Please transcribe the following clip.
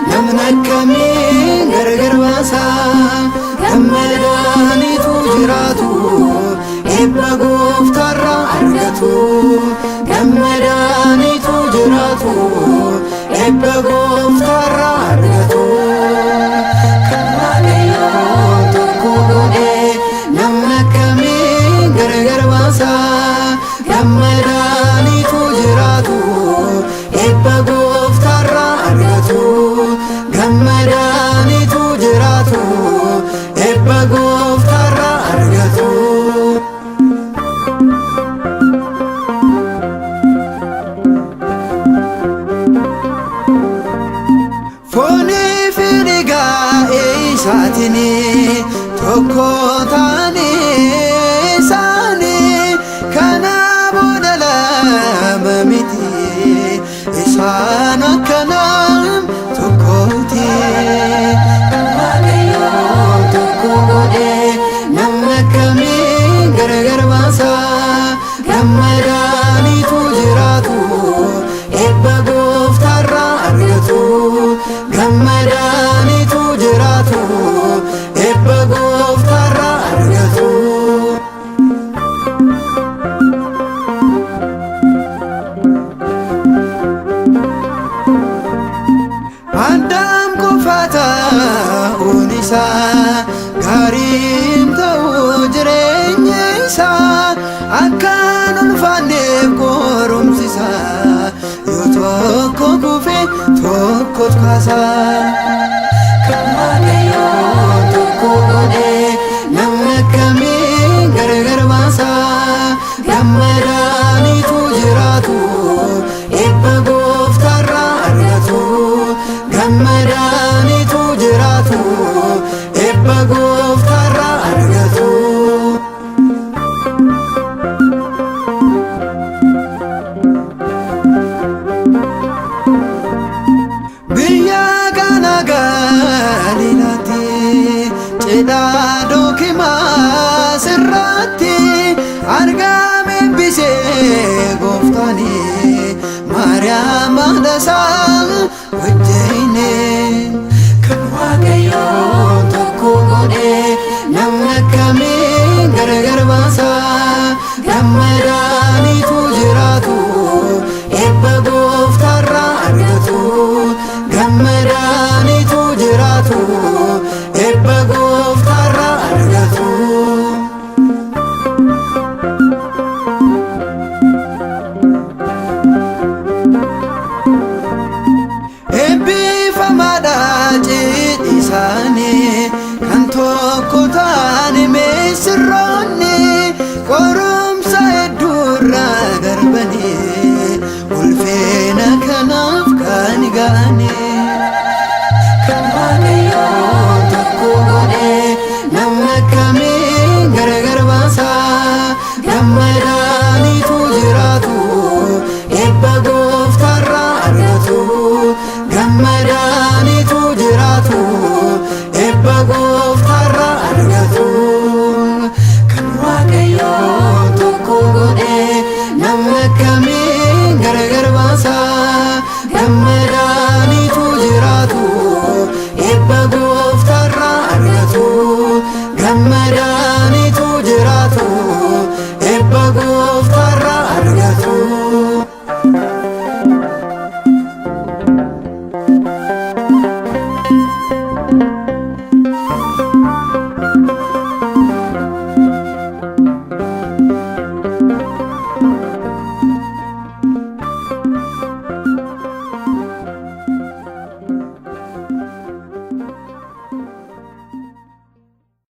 namna akkamiin gargar baasa gammadaniitu jiraatu eebba gooftaarraa argatu gammadaniitu jiraatu eebba gooftaarraa argatu kan Waaqayyoo tokko godhe namna akkamiin gargar baasa gammadaniitu jiraatu eebba gooftaarraa argatu gammadaniitu jiraatu eebba gooftaarraa argatu. Foonii fi dhiiga isaatiin tokko ta'anii isaanii kana booda lama miti isaan akkanaan tokkooti. Kan Waaqayyoo tokko godhe namna akkamiin gargar baasa gammadaniitu jiraatu eebba gooftaarraa argatu gammadaniitu jiraatu eebba gooftaarraa argatu. Addaam qofaa ta'uun isaa gaariin ta'uu jireenya isaa akkaan ulfaanneef qorumsi isaa yoo tokko kufe tokkotu kaasa. Kan Waaqayyoo tokko godhe namna akkamiin gargar baasa gammadaniitu jiraatu eebba gooftaarraa argatu gammadaniitu jiraatu eebba gooftaarraa argatu. Biyya kana Galiilaatti cidha dookimaa sirraatti argame bisee gooftaani Maariyaam haadha isaa wajjine. Kan Waaqayyoo tokko godhe namna akkamiin gargar baasa gammadaniitu jiraatu eebba gooftaarraa argatu gammadaniitu jiraatu eebba gooftaarraa argatu. Eebbifamaadha cidhi isaanii kan tokko ta'an meessirraa